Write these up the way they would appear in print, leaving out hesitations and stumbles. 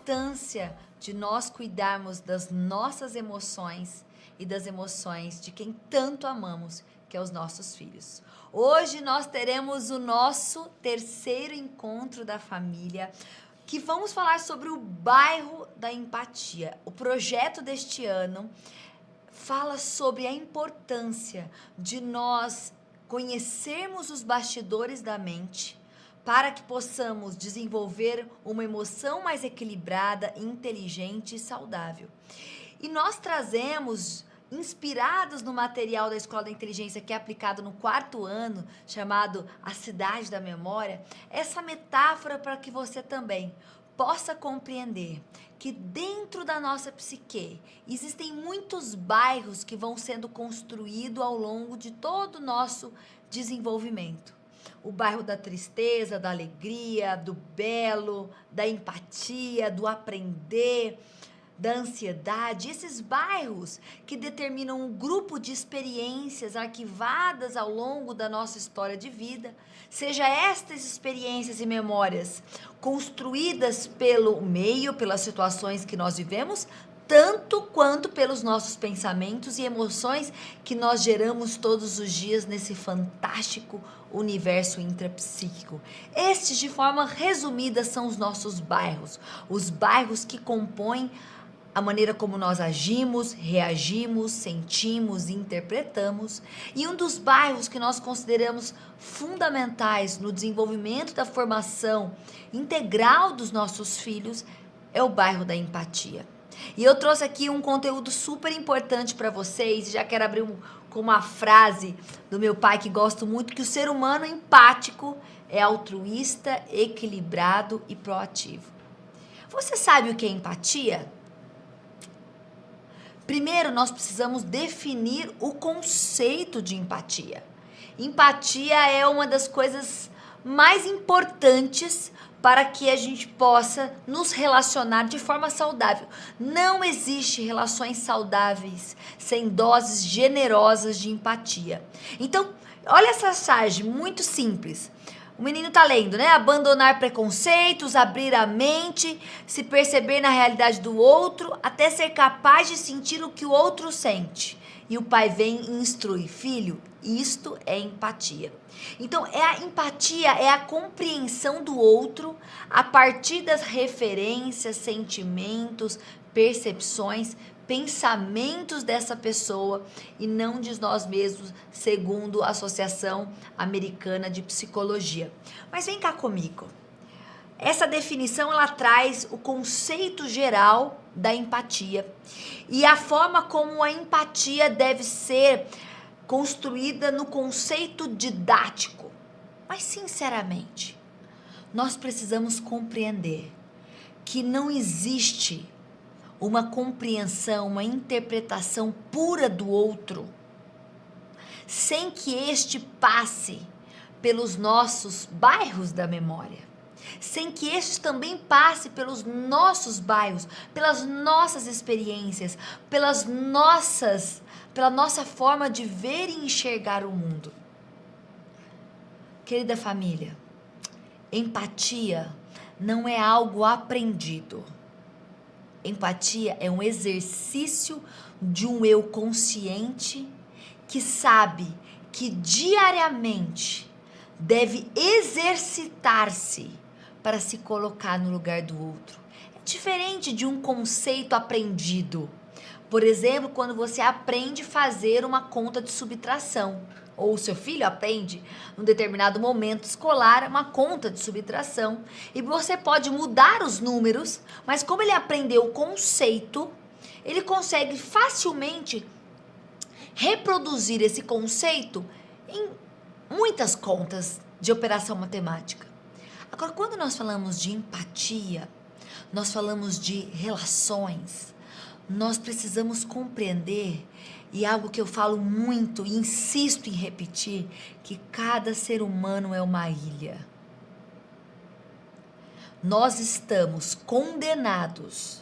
importância de nós cuidarmos das nossas emoções e das emoções de quem tanto amamos, que é os nossos filhos. Hoje nós teremos o nosso terceiro encontro da família, que vamos falar sobre o bairro da empatia. O projeto deste ano fala sobre a importância de nós conhecermos os bastidores da mente para que possamos desenvolver uma emoção mais equilibrada, inteligente e saudável. E nós trazemos, inspirados no material da Escola da Inteligência, que é aplicado no 4º ano, chamado A Cidade da Memória, essa metáfora para que você também possa compreender que dentro da nossa psique existem muitos bairros que vão sendo construídos ao longo de todo o nosso desenvolvimento. O bairro da tristeza, da alegria, do belo, da empatia, do aprender, da ansiedade, esses bairros que determinam um grupo de experiências arquivadas ao longo da nossa história de vida, seja estas experiências e memórias construídas pelo meio, pelas situações que nós vivemos, tanto quanto pelos nossos pensamentos e emoções que nós geramos todos os dias nesse fantástico universo intrapsíquico. Estes, de forma resumida, são os bairros que compõem a maneira como nós agimos, reagimos, sentimos e interpretamos. E um dos bairros que nós consideramos fundamentais no desenvolvimento da formação integral dos nossos filhos é o bairro da empatia. E eu trouxe aqui um conteúdo super importante para vocês, já quero abrir com uma frase do meu pai que gosto muito, que o ser humano empático é altruísta, equilibrado e proativo. Você sabe o que é empatia? Primeiro, nós precisamos definir o conceito de empatia. Empatia é uma das coisas mais importantes para que a gente possa nos relacionar de forma saudável. Não existe relações saudáveis sem doses generosas de empatia. Então, olha essa charge muito simples. O menino está lendo, né? Abandonar preconceitos, abrir a mente, se perceber na realidade do outro, até ser capaz de sentir o que o outro sente. E o pai vem e instrui: filho, isto é empatia. Então, a empatia é a compreensão do outro a partir das referências, sentimentos, percepções, pensamentos dessa pessoa e não de nós mesmos, segundo a Associação Americana de Psicologia. Mas vem cá comigo. Essa definição, ela traz o conceito geral da empatia e a forma como a empatia deve ser construída no conceito didático. Mas, sinceramente, nós precisamos compreender que não existe uma compreensão, uma interpretação pura do outro, sem que este passe pelos nossos bairros da memória, sem que este também passe pelos nossos bairros, pelas nossas experiências, pela nossa forma de ver e enxergar o mundo. Querida família, empatia não é algo aprendido. Empatia é um exercício de um eu consciente que sabe que diariamente deve exercitar-se para se colocar no lugar do outro. É diferente de um conceito aprendido. Por exemplo, quando você aprende a fazer uma conta de subtração, ou o seu filho aprende, num determinado momento escolar, uma conta de subtração, e você pode mudar os números, mas como ele aprendeu o conceito, ele consegue facilmente reproduzir esse conceito em muitas contas de operação matemática. Agora, quando nós falamos de empatia, nós falamos de relações, nós precisamos compreender, e algo que eu falo muito e insisto em repetir, que cada ser humano é uma ilha. Nós estamos condenados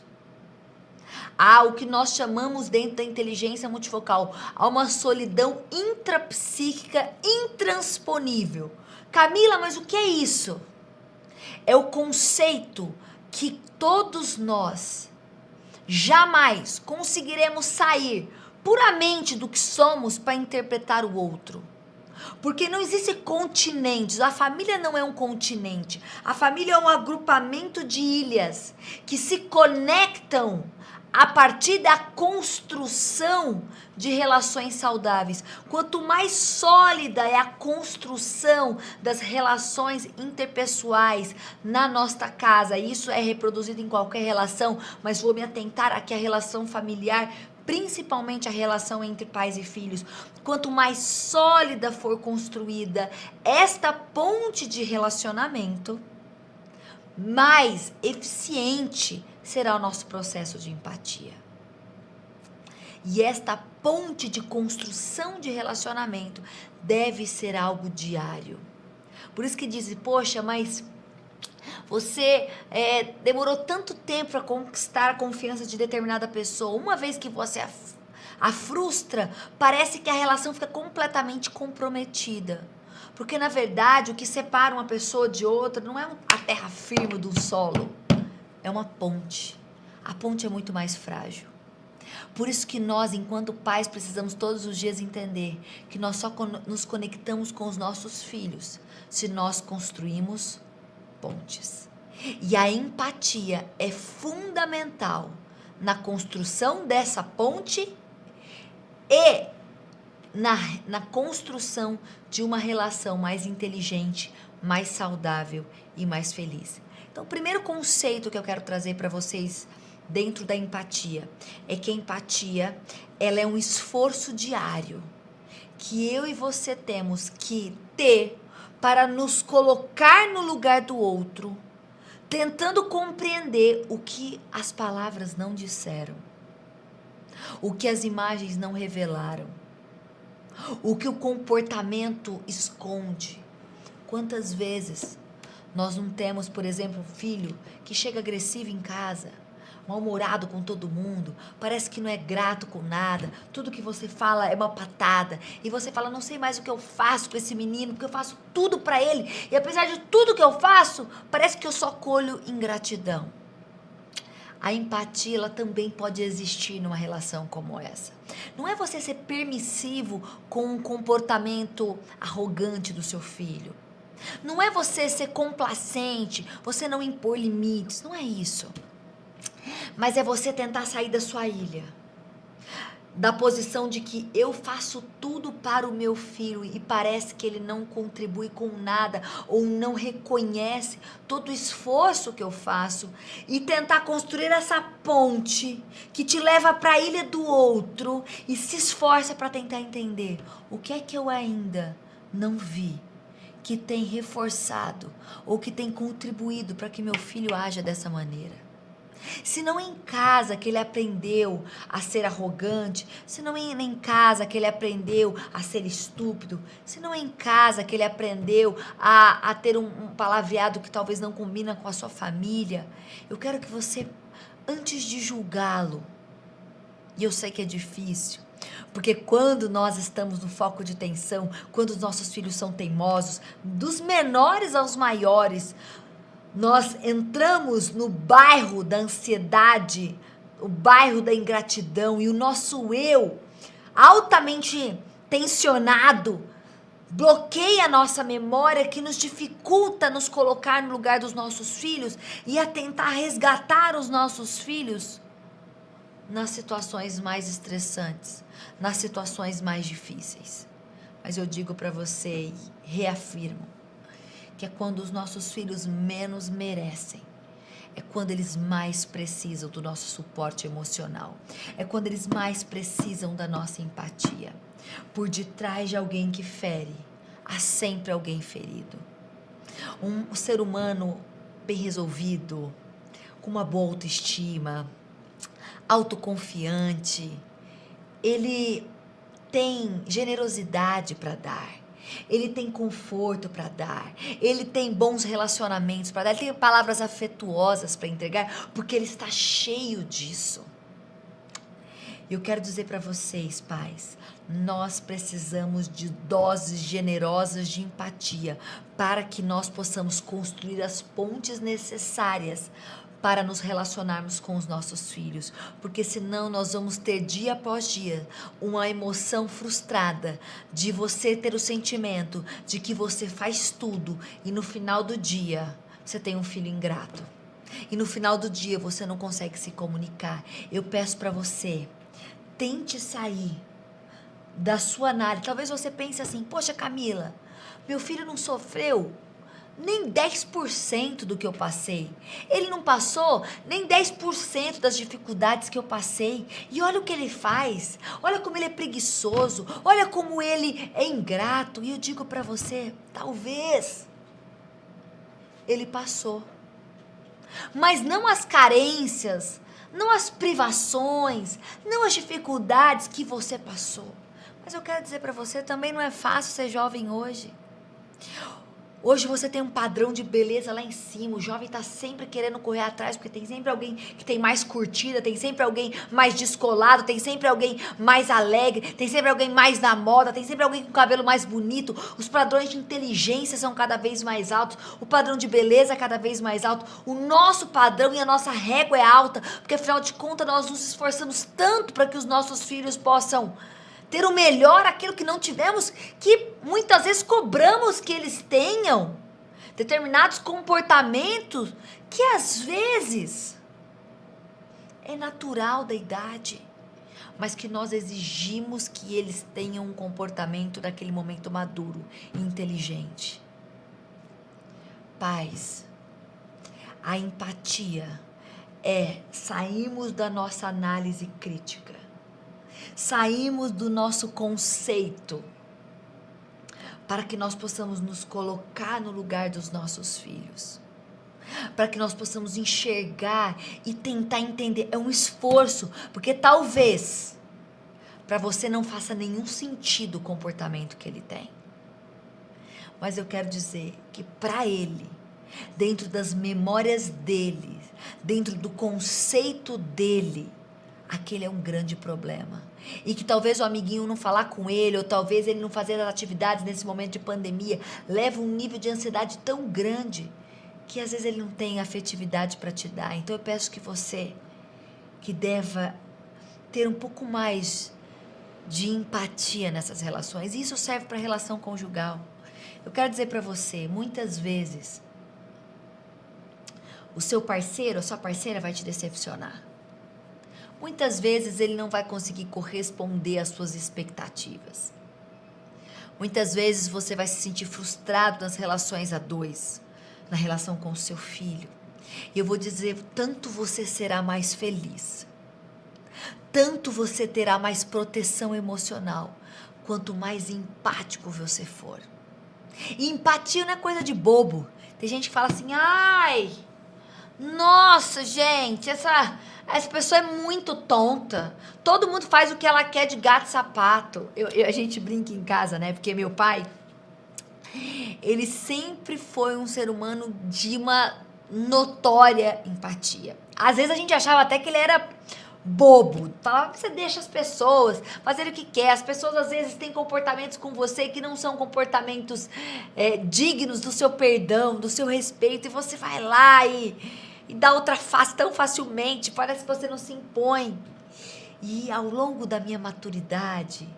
ao que nós chamamos dentro da inteligência multifocal, a uma solidão intrapsíquica intransponível. Camila, mas o que é isso? É o conceito que todos nós jamais conseguiremos sair puramente do que somos para interpretar o outro. Porque não existe continentes, a família não é um continente, a família é um agrupamento de ilhas que se conectam a partir da construção de relações saudáveis. Quanto mais sólida é a construção das relações interpessoais na nossa casa, isso é reproduzido em qualquer relação, mas vou me atentar aqui à relação familiar, principalmente a relação entre pais e filhos. Quanto mais sólida for construída esta ponte de relacionamento, mais eficiente será o nosso processo de empatia. E esta ponte de construção de relacionamento deve ser algo diário. Por isso que dizem, poxa, mas você demorou tanto tempo para conquistar a confiança de determinada pessoa. Uma vez que você a frustra, parece que a relação fica completamente comprometida. Porque, na verdade, o que separa uma pessoa de outra não é a terra firme do solo. É uma ponte. A ponte é muito mais frágil. Por isso que nós, enquanto pais, precisamos todos os dias entender que nós só nos conectamos com os nossos filhos se nós construímos pontes. E a empatia é fundamental na construção dessa ponte e na construção de uma relação mais inteligente, mais saudável e mais feliz. Então, o primeiro conceito que eu quero trazer para vocês dentro da empatia é que a empatia, ela é um esforço diário que eu e você temos que ter para nos colocar no lugar do outro, tentando compreender o que as palavras não disseram, o que as imagens não revelaram, o que o comportamento esconde. Quantas vezes nós não temos, por exemplo, um filho que chega agressivo em casa, mal-humorado com todo mundo, parece que não é grato com nada, tudo que você fala é uma patada, e você fala, não sei mais o que eu faço com esse menino, porque eu faço tudo pra ele, e apesar de tudo que eu faço, parece que eu só colho ingratidão. A empatia, ela também pode existir numa relação como essa. Não é você ser permissivo com um comportamento arrogante do seu filho. Não é você ser complacente, você não impor limites, não é isso. Mas é você tentar sair da sua ilha, da posição de que eu faço tudo para o meu filho e parece que ele não contribui com nada ou não reconhece todo o esforço que eu faço, e tentar construir essa ponte que te leva para a ilha do outro e se esforça para tentar entender o que é que eu ainda não vi que tem reforçado ou que tem contribuído para que meu filho haja dessa maneira. Se não é em casa que ele aprendeu a ser arrogante, se não é em casa que ele aprendeu a ser estúpido, se não é em casa que ele aprendeu a ter um palavreado que talvez não combina com a sua família, eu quero que você, antes de julgá-lo, e eu sei que é difícil, porque quando nós estamos no foco de tensão, quando os nossos filhos são teimosos, dos menores aos maiores, nós entramos no bairro da ansiedade, o bairro da ingratidão, e o nosso eu, altamente tensionado, bloqueia a nossa memória, que nos dificulta nos colocar no lugar dos nossos filhos e a tentar resgatar os nossos filhos nas situações mais estressantes, nas situações mais difíceis. Mas eu digo para você e reafirmo, que é quando os nossos filhos menos merecem, é quando eles mais precisam do nosso suporte emocional, é quando eles mais precisam da nossa empatia. Por detrás de alguém que fere, há sempre alguém ferido. Um ser humano bem resolvido, com uma boa autoestima, autoconfiante, ele tem generosidade para dar. Ele tem conforto para dar, ele tem bons relacionamentos para dar, ele tem palavras afetuosas para entregar, porque ele está cheio disso. Eu quero dizer para vocês, pais, nós precisamos de doses generosas de empatia para que nós possamos construir as pontes necessárias para nos relacionarmos com os nossos filhos, porque senão nós vamos ter dia após dia uma emoção frustrada de você ter o sentimento de que você faz tudo e no final do dia você tem um filho ingrato. E no final do dia você não consegue se comunicar. Eu peço para você, tente sair da sua análise. Talvez você pense assim, poxa Camila, meu filho não sofreu nem 10% do que eu passei. Ele não passou nem 10% das dificuldades que eu passei. E olha o que ele faz. Olha como ele é preguiçoso. Olha como ele é ingrato. E eu digo para você, talvez ele passou. Mas não as carências, não as privações, não as dificuldades que você passou. Mas eu quero dizer para você, também não é fácil ser jovem hoje. Hoje você tem um padrão de beleza lá em cima, o jovem está sempre querendo correr atrás, porque tem sempre alguém que tem mais curtida, tem sempre alguém mais descolado, tem sempre alguém mais alegre, tem sempre alguém mais na moda, tem sempre alguém com o cabelo mais bonito, os padrões de inteligência são cada vez mais altos, o padrão de beleza é cada vez mais alto, o nosso padrão e a nossa régua é alta, porque afinal de contas nós nos esforçamos tanto para que os nossos filhos possam ter o melhor, aquilo que não tivemos, que muitas vezes cobramos que eles tenham determinados comportamentos que às vezes é natural da idade, mas que nós exigimos que eles tenham um comportamento daquele momento maduro e inteligente. Pais, a empatia é sairmos da nossa análise crítica, saímos do nosso conceito para que nós possamos nos colocar no lugar dos nossos filhos, para que nós possamos enxergar e tentar entender. É um esforço, porque talvez para você não faça nenhum sentido o comportamento que ele tem, mas eu quero dizer que para ele, dentro das memórias dele, dentro do conceito dele, aquele é um grande problema. E que talvez o amiguinho não falar com ele, ou talvez ele não fazer as atividades nesse momento de pandemia, leva um nível de ansiedade tão grande, que às vezes ele não tem afetividade para te dar. Então eu peço que você, que deva ter um pouco mais de empatia nessas relações. E isso serve para a relação conjugal. Eu quero dizer para você, muitas vezes, o seu parceiro, a sua parceira vai te decepcionar. Muitas vezes ele não vai conseguir corresponder às suas expectativas. Muitas vezes você vai se sentir frustrado nas relações a dois, na relação com o seu filho. E eu vou dizer, tanto você será mais feliz, tanto você terá mais proteção emocional, quanto mais empático você for. E empatia não é coisa de bobo. Tem gente que fala assim, ai, nossa, gente, essa pessoa é muito tonta. Todo mundo faz o que ela quer de gato e sapato. A gente brinca em casa, né? Porque meu pai, ele sempre foi um ser humano de uma notória empatia. Às vezes a gente achava até que ele era bobo. Falava que você deixa as pessoas fazerem o que quer. As pessoas às vezes têm comportamentos com você que não são comportamentos dignos do seu perdão, do seu respeito. E você vai lá e dá outra face tão facilmente, parece que você não se impõe. E ao longo da minha maturidade,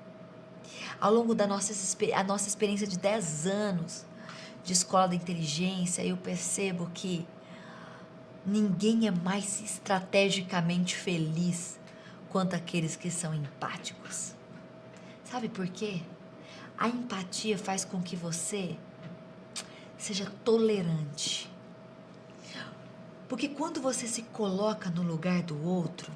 ao longo da nossa experiência de 10 anos de escola da inteligência, eu percebo que ninguém é mais estrategicamente feliz quanto aqueles que são empáticos. Sabe por quê? A empatia faz com que você seja tolerante. Porque quando você se coloca no lugar do outro,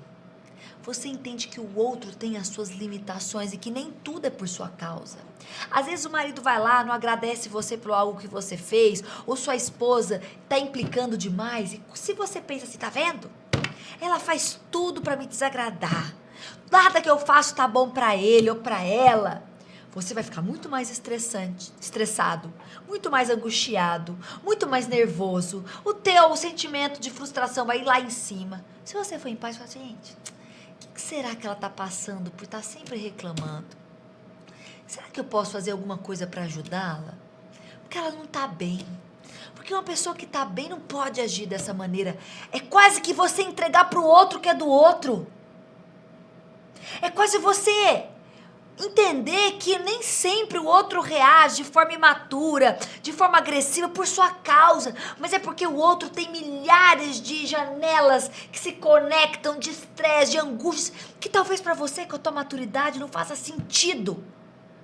você entende que o outro tem as suas limitações e que nem tudo é por sua causa. Às vezes o marido vai lá, não agradece você por algo que você fez, ou sua esposa está implicando demais. E se você pensa assim, tá vendo? Ela faz tudo para me desagradar. Nada que eu faço tá bom para ele ou para ela. Você vai ficar muito mais estressado, muito mais angustiado, muito mais nervoso. O teu sentimento de frustração vai ir lá em cima. Se você for em paz, fala, gente, o que será que ela está passando por estar sempre reclamando? Será que eu posso fazer alguma coisa para ajudá-la? Porque ela não está bem. Porque uma pessoa que tá bem não pode agir dessa maneira. É quase que você entregar pro outro o que é do outro. É quase você entender que nem sempre o outro reage de forma imatura, de forma agressiva por sua causa, mas é porque o outro tem milhares de janelas que se conectam de estresse, de angústias, que talvez para você, com a tua maturidade, não faça sentido.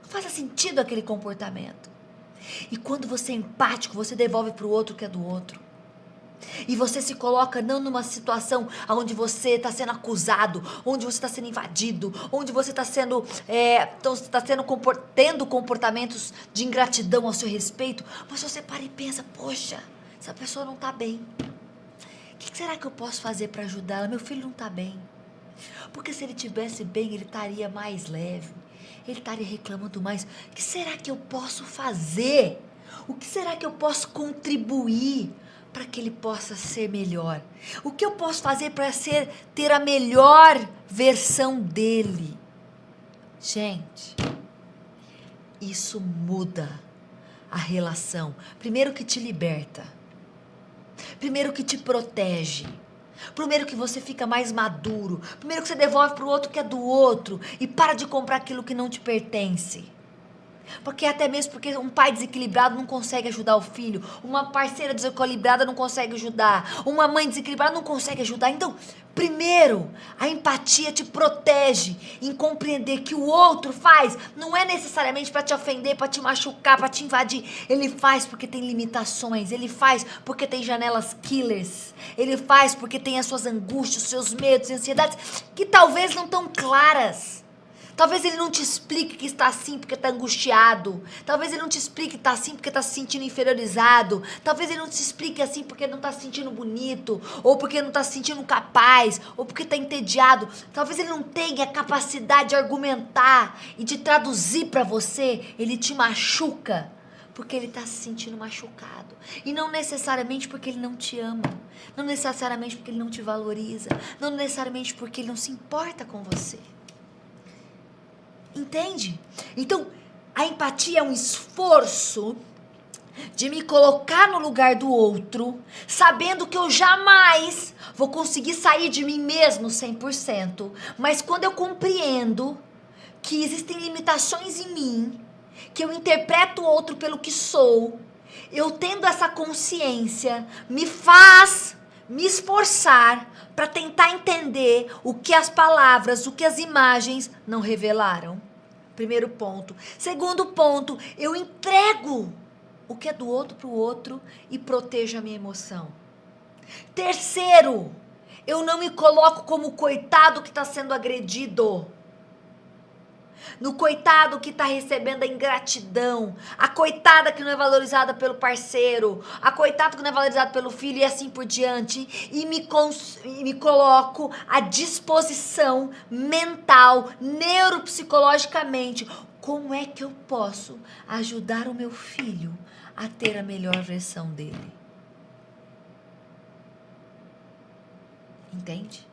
Não faça sentido aquele comportamento. E quando você é empático, você devolve para o outro o que é do outro. E você se coloca não numa situação onde você está sendo acusado, onde você está sendo invadido, onde você está sendo, tendo comportamentos de ingratidão ao seu respeito, mas você para e pensa, poxa, essa pessoa não está bem. O que será que eu posso fazer para ajudá-la? Meu filho não está bem. Porque se ele estivesse bem, ele estaria mais leve, ele estaria reclamando mais. O que será que eu posso fazer? O que será que eu posso contribuir para que ele possa ser melhor? O que eu posso fazer para ter a melhor versão dele? Gente, isso muda a relação. Primeiro que te liberta. Primeiro que te protege. Primeiro que você fica mais maduro. Primeiro que você devolve para o outro que é do outro. E para de comprar aquilo que não te pertence. Porque até mesmo porque um pai desequilibrado não consegue ajudar o filho. Uma parceira desequilibrada não consegue ajudar. Uma mãe desequilibrada não consegue ajudar. Então, primeiro, a empatia te protege em compreender que o outro faz. Não é necessariamente para te ofender, para te machucar, para te invadir. Ele faz porque tem limitações. Ele faz porque tem janelas killers. Ele faz porque tem as suas angústias, os seus medos e ansiedades que talvez não estão claras. Talvez ele não te explique que está assim porque está angustiado. Talvez ele não te explique que está assim porque está se sentindo inferiorizado. Talvez ele não te explique assim porque não está se sentindo bonito. Ou porque não está se sentindo capaz. Ou porque está entediado. Talvez ele não tenha a capacidade de argumentar e de traduzir para você. Ele te machuca porque ele está se sentindo machucado. E não necessariamente porque ele não te ama. Não necessariamente porque ele não te valoriza. Não necessariamente porque ele não se importa com você. Entende? Então, a empatia é um esforço de me colocar no lugar do outro, sabendo que eu jamais vou conseguir sair de mim mesmo 100%, mas quando eu compreendo que existem limitações em mim, que eu interpreto o outro pelo que sou, eu tendo essa consciência, me faz me esforçar para tentar entender o que as palavras, o que as imagens não revelaram. Primeiro ponto. Segundo ponto, eu entrego o que é do outro para o outro e protejo a minha emoção. Terceiro, eu não me coloco como o coitado que está sendo agredido. No coitado que está recebendo a ingratidão, a coitada que não é valorizada pelo parceiro, a coitada que não é valorizada pelo filho e assim por diante, e me coloco à disposição mental, neuropsicologicamente, como é que eu posso ajudar o meu filho a ter a melhor versão dele? Entende?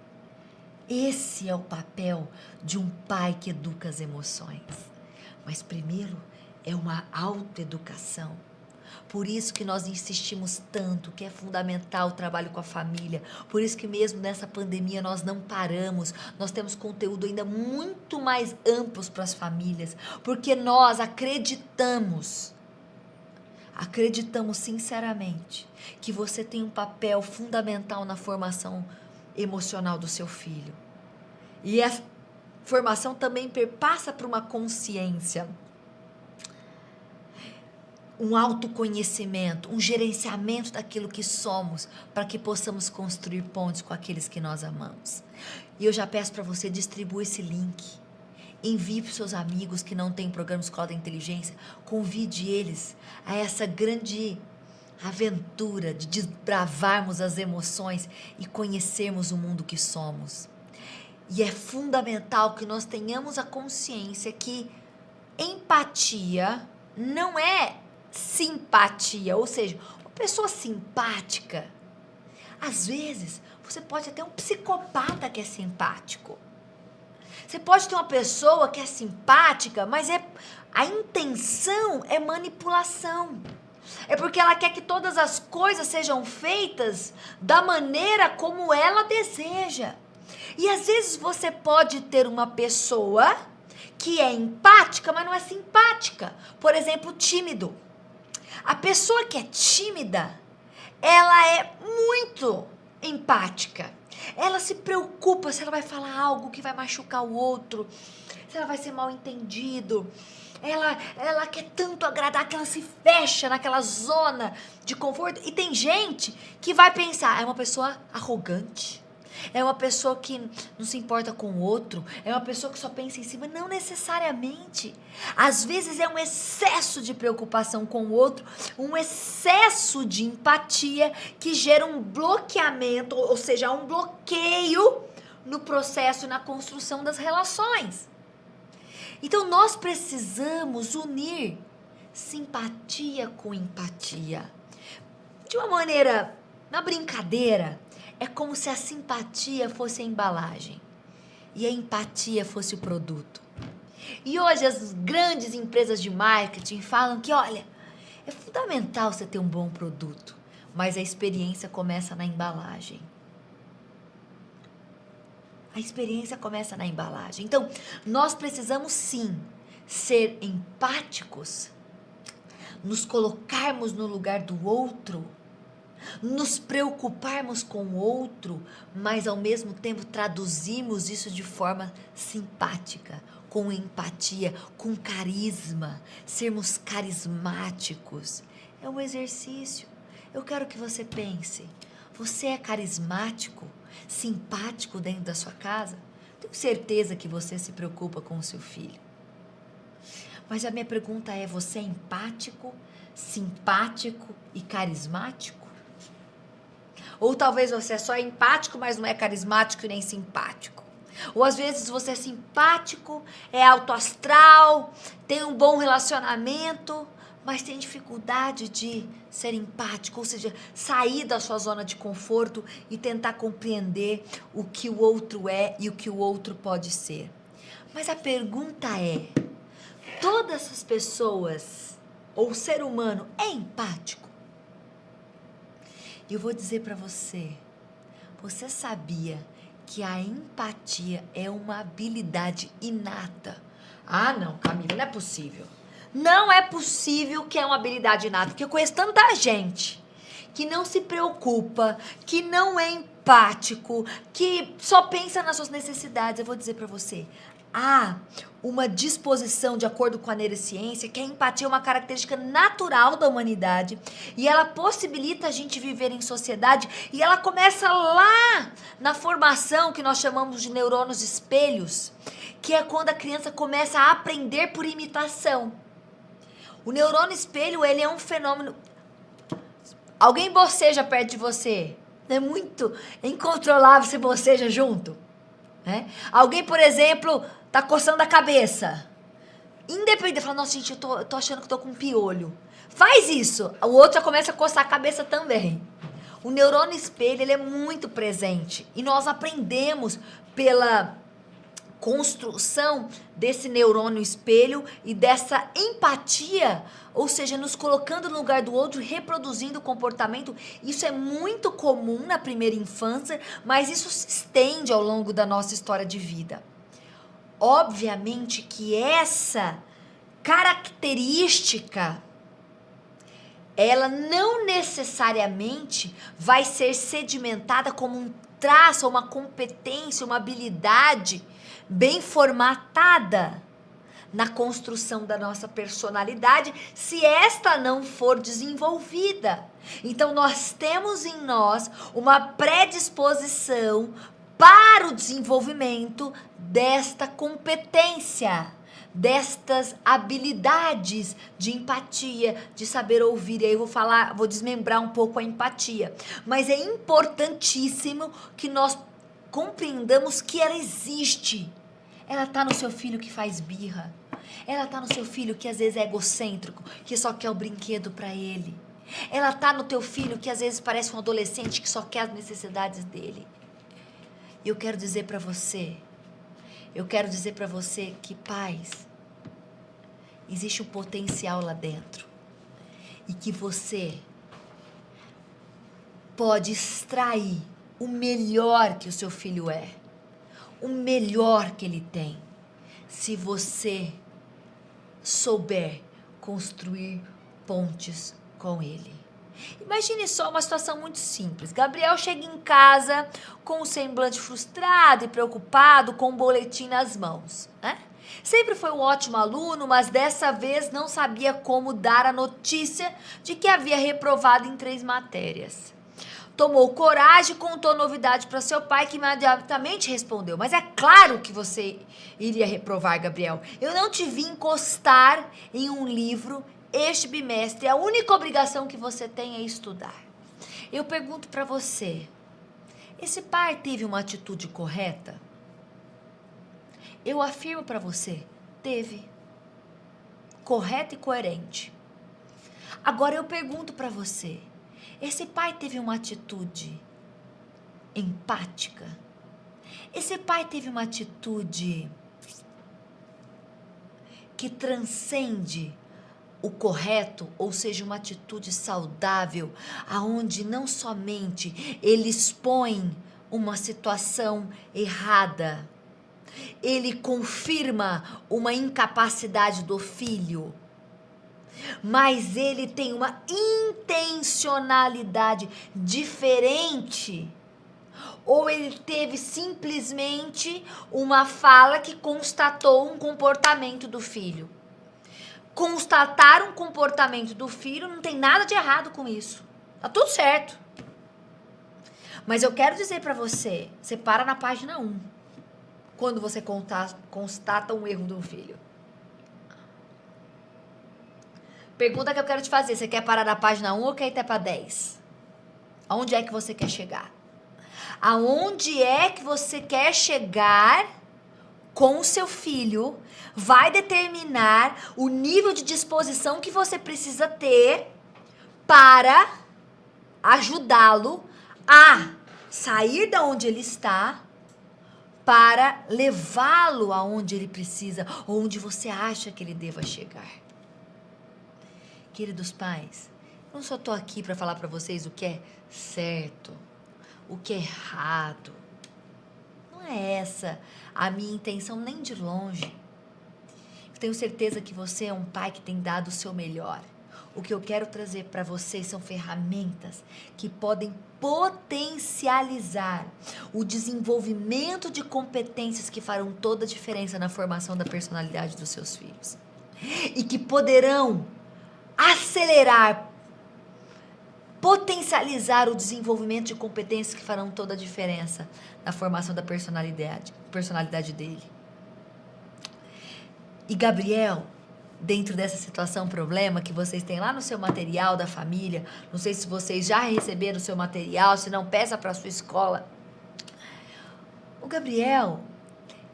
Esse é o papel de um pai que educa as emoções. Mas primeiro é uma autoeducação. Por isso que nós insistimos tanto, que é fundamental o trabalho com a família. Por isso que mesmo nessa pandemia nós não paramos. Nós temos conteúdo ainda muito mais amplos para as famílias. Porque nós acreditamos sinceramente que você tem um papel fundamental na formação emocional do seu filho. E a formação também perpassa por uma consciência, um autoconhecimento, um gerenciamento daquilo que somos, para que possamos construir pontes com aqueles que nós amamos. E eu já peço para você distribuir esse link. Envie para os seus amigos que não têm programa Escola da Inteligência. Convide eles a essa grande aventura de desbravarmos as emoções e conhecermos o mundo que somos. E é fundamental que nós tenhamos a consciência que empatia não é simpatia, ou seja, uma pessoa simpática, às vezes você pode ter um psicopata que é simpático. Você pode ter uma pessoa que é simpática, mas a intenção é manipulação. É porque ela quer que todas as coisas sejam feitas da maneira como ela deseja. E às vezes você pode ter uma pessoa que é empática, mas não é simpática. Por exemplo, tímido. A pessoa que é tímida, ela é muito empática. Ela se preocupa se ela vai falar algo que vai machucar o outro, se ela vai ser mal entendido. Ela quer tanto agradar que ela se fecha naquela zona de conforto. E tem gente que vai pensar, é uma pessoa arrogante, é uma pessoa que não se importa com o outro, é uma pessoa que só pensa em si, mas não necessariamente. Às vezes é um excesso de preocupação com o outro, um excesso de empatia que gera um bloqueamento, ou seja, um bloqueio no processo e na construção das relações. Então nós precisamos unir simpatia com empatia. De uma maneira, na brincadeira, é como se a simpatia fosse a embalagem e a empatia fosse o produto. E hoje as grandes empresas de marketing falam que, olha, é fundamental você ter um bom produto, mas a experiência começa na embalagem. A experiência começa na embalagem. Então, nós precisamos sim ser empáticos, nos colocarmos no lugar do outro, nos preocuparmos com o outro, mas ao mesmo tempo traduzimos isso de forma simpática, com empatia, com carisma, sermos carismáticos. É um exercício. Eu quero que você pense, você é carismático, simpático dentro da sua casa? Tenho certeza que você se preocupa com o seu filho. Mas a minha pergunta é, você é empático, simpático e carismático? Ou talvez você é só empático, mas não é carismático e nem simpático. Ou às vezes você é simpático, é autoastral, tem um bom relacionamento, mas tem dificuldade de ser empático, ou seja, sair da sua zona de conforto e tentar compreender o que o outro é e o que o outro pode ser. Mas a pergunta é, todas essas pessoas, ou o ser humano, é empático? E eu vou dizer para você, você sabia que a empatia é uma habilidade inata? Ah, não, Camila, não é possível. Não é possível que é uma habilidade inata, porque eu conheço tanta gente que não se preocupa, que não é empático, que só pensa nas suas necessidades. Eu vou dizer para você, há uma disposição, de acordo com a neurociência, que a empatia é uma característica natural da humanidade e ela possibilita a gente viver em sociedade, e ela começa lá na formação que nós chamamos de neurônios espelhos, que é quando a criança começa a aprender por imitação. O neurônio espelho, ele é um fenômeno. Alguém boceja perto de você, é incontrolável, você boceja junto, né? Alguém, por exemplo, tá coçando a cabeça, independente, fala, nossa gente, eu tô achando que tô com piolho, faz isso, o outro já começa a coçar a cabeça também. O neurônio espelho, ele é muito presente e nós aprendemos pela construção desse neurônio espelho e dessa empatia, ou seja, nos colocando no lugar do outro, reproduzindo o comportamento. Isso é muito comum na primeira infância, mas isso se estende ao longo da nossa história de vida. Obviamente que essa característica, ela não necessariamente vai ser sedimentada como um traço, uma competência, uma habilidade bem formatada na construção da nossa personalidade, se esta não for desenvolvida. Então nós temos em nós uma predisposição para o desenvolvimento desta competência, destas habilidades de empatia, de saber ouvir. E aí eu vou desmembrar um pouco a empatia, mas é importantíssimo que nós compreendamos que ela existe. Ela tá no seu filho que faz birra. Ela tá no seu filho que às vezes é egocêntrico, que só quer o brinquedo para ele. Ela tá no teu filho que às vezes parece um adolescente que só quer as necessidades dele. E eu quero dizer para você que, pais, existe um potencial lá dentro. e que você pode extrair o melhor que o seu filho é, o melhor que ele tem, se você souber construir pontes com ele. Imagine só uma situação muito simples. Gabriel chega em casa com um semblante frustrado e preocupado, com um boletim nas mãos, né? Sempre foi um ótimo aluno, mas dessa vez não sabia como dar a notícia de que havia reprovado em 3 matérias. Tomou coragem e contou a novidade para seu pai, que imediatamente respondeu: mas é claro que você iria reprovar, Gabriel. Eu não te vi encostar em um livro este bimestre. A única obrigação que você tem é estudar. Eu pergunto para você, esse pai teve uma atitude correta? Eu afirmo para você, teve. Correta e coerente. Agora eu pergunto para você, esse pai teve uma atitude empática? Esse pai teve uma atitude que transcende o correto, ou seja, uma atitude saudável, aonde não somente ele expõe uma situação errada, ele confirma uma incapacidade do filho, mas ele tem uma intencionalidade diferente, ou ele teve simplesmente uma fala que constatou um comportamento do filho. Constatar um comportamento do filho não tem nada de errado com isso, tá tudo certo. Mas eu quero dizer para você, você para na página 1, quando você constata um erro do filho. Pergunta que eu quero te fazer, você quer parar na página 1 ou quer ir até para 10? Aonde é que você quer chegar? Aonde é que você quer chegar com o seu filho vai determinar o nível de disposição que você precisa ter para ajudá-lo a sair da onde ele está, para levá-lo aonde ele precisa, onde você acha que ele deva chegar. Queridos pais, eu não só estou aqui para falar para vocês o que é certo, o que é errado. Não é essa a minha intenção, nem de longe. Eu tenho certeza que você é um pai que tem dado o seu melhor. O que eu quero trazer para vocês são ferramentas que podem potencializar o desenvolvimento de competências que farão toda a diferença na formação da personalidade dos seus filhos. E que poderão acelerar, potencializar o desenvolvimento de competências que farão toda a diferença na formação da personalidade dele. E Gabriel, dentro dessa situação, problema que vocês têm lá no seu material da família, não sei se vocês já receberam o seu material, se não, peça para a sua escola. O Gabriel,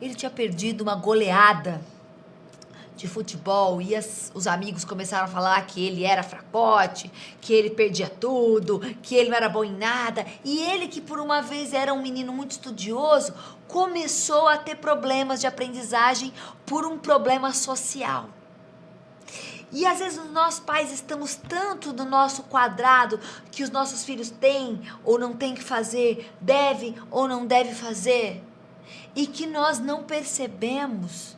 ele tinha perdido uma goleada de futebol e os amigos começaram a falar que ele era fracote, que ele perdia tudo, que ele não era bom em nada. E ele, que por uma vez era um menino muito estudioso, começou a ter problemas de aprendizagem por um problema social. E às vezes nós pais estamos tanto no nosso quadrado que os nossos filhos têm ou não têm que fazer, deve ou não deve fazer, e que nós não percebemos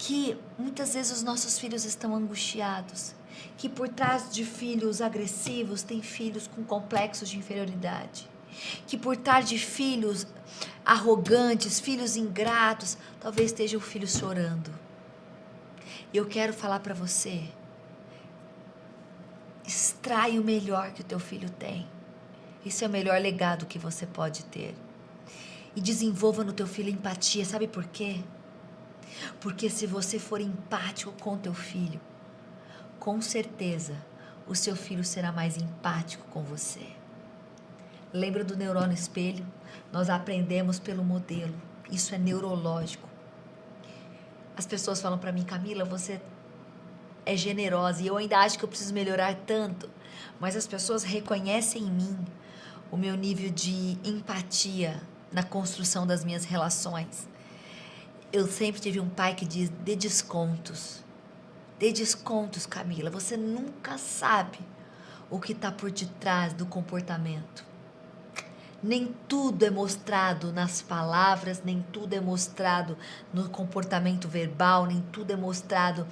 que muitas vezes os nossos filhos estão angustiados, que por trás de filhos agressivos tem filhos com complexos de inferioridade, que por trás de filhos arrogantes, filhos ingratos, talvez esteja o filho chorando. E eu quero falar para você, extrai o melhor que o teu filho tem. Esse é o melhor legado que você pode ter. E desenvolva no teu filho empatia, sabe por quê? Porque se você for empático com teu filho, com certeza o seu filho será mais empático com você. Lembra do neurônio espelho? Nós aprendemos pelo modelo. Isso é neurológico. As pessoas falam para mim, Camila, você é generosa e eu ainda acho que eu preciso melhorar tanto. Mas as pessoas reconhecem em mim o meu nível de empatia na construção das minhas relações. Eu sempre tive um pai que diz, dê descontos. Dê descontos, Camila. Você nunca sabe o que está por detrás do comportamento. Nem tudo é mostrado nas palavras, nem tudo é mostrado no comportamento verbal, nem tudo é mostrado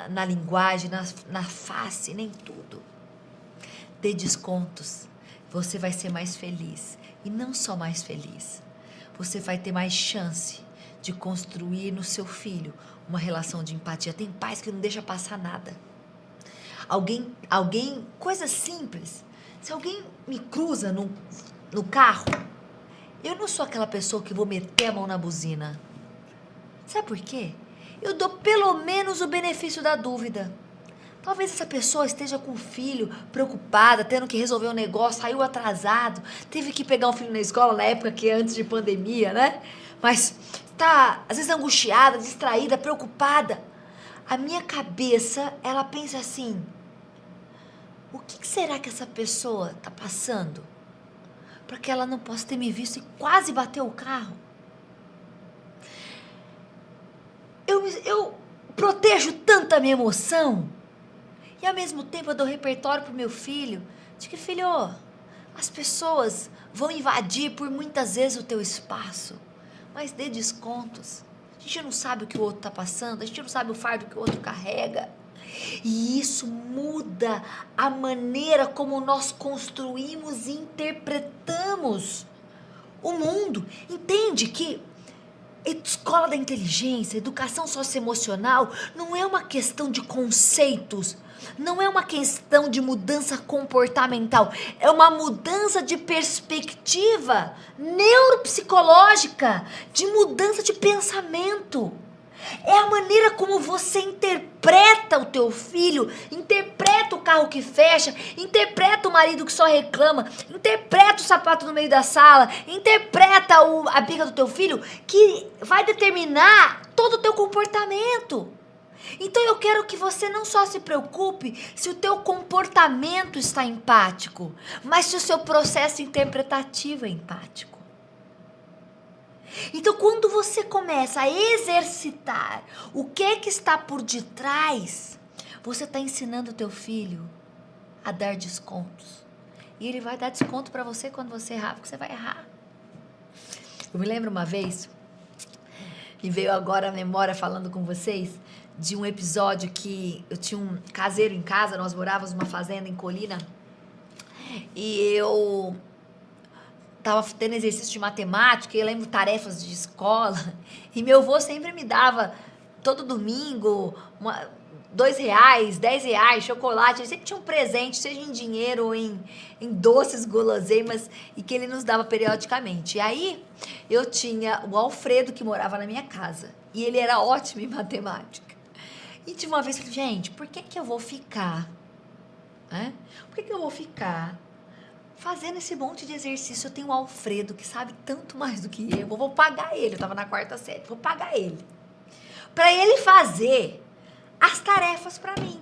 na linguagem, na face, nem tudo. Dê descontos, você vai ser mais feliz. E não só mais feliz, você vai ter mais chance de construir no seu filho uma relação de empatia. Tem pais que não deixam passar nada. Alguém, coisa simples. Se alguém me cruza no carro, eu não sou aquela pessoa que vou meter a mão na buzina. Sabe por quê? Eu dou pelo menos o benefício da dúvida. Talvez essa pessoa esteja com o filho, preocupada, tendo que resolver um negócio, saiu atrasado, teve que pegar um filho na escola na época que é antes de pandemia, né? Mas está, às vezes, angustiada, distraída, preocupada. A minha cabeça, ela pensa assim: o que será que essa pessoa está passando para que ela não possa ter me visto e quase bateu o carro? Eu protejo tanto a minha emoção e ao mesmo tempo eu dou repertório pro meu filho de que, filho, as pessoas vão invadir por muitas vezes o teu espaço, mas dê descontos. A gente não sabe o que o outro está passando, a gente não sabe o fardo que o outro carrega. E isso muda a maneira como nós construímos e interpretamos o mundo. Entende que escola da inteligência, educação socioemocional, não é uma questão de conceitos, não é uma questão de mudança comportamental, é uma mudança de perspectiva neuropsicológica, de mudança de pensamento. É a maneira como você interpreta o teu filho, interpreta o carro que fecha, interpreta o marido que só reclama, interpreta o sapato no meio da sala, interpreta a birra do teu filho, que vai determinar todo o teu comportamento. Então eu quero que você não só se preocupe se o teu comportamento está empático, mas se o seu processo interpretativo é empático. Então, quando você começa a exercitar o que está por detrás, você está ensinando o teu filho a dar descontos. E ele vai dar desconto para você quando você errar, porque você vai errar. Eu me lembro uma vez, e veio agora a memória falando com vocês, de um episódio que eu tinha um caseiro em casa, nós morávamos numa fazenda em Colina, e eu tava tendo exercício de matemática, e eu lembro tarefas de escola, e meu avô sempre me dava, todo domingo, R$2, R$10, chocolate, ele sempre tinha um presente, seja em dinheiro ou em doces, guloseimas, e que ele nos dava periodicamente. E aí, eu tinha o Alfredo, que morava na minha casa, e ele era ótimo em matemática. E de uma vez eu falei, gente, por que eu vou ficar, né? Por que eu vou ficar fazendo esse monte de exercício? Eu tenho o Alfredo, que sabe tanto mais do que eu vou pagar ele, eu tava na 4ª série, vou pagar ele, pra ele fazer as tarefas pra mim.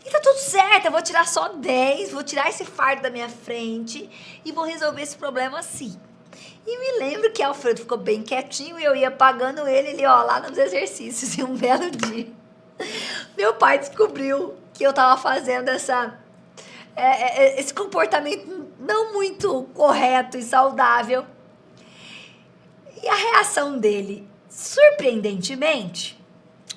E tá tudo certo, eu vou tirar só 10, vou tirar esse fardo da minha frente e vou resolver esse problema assim. E me lembro que Alfredo ficou bem quietinho e eu ia pagando ele lá nos exercícios. E um belo dia, meu pai descobriu que eu tava fazendo esse comportamento não muito correto e saudável. E a reação dele, surpreendentemente,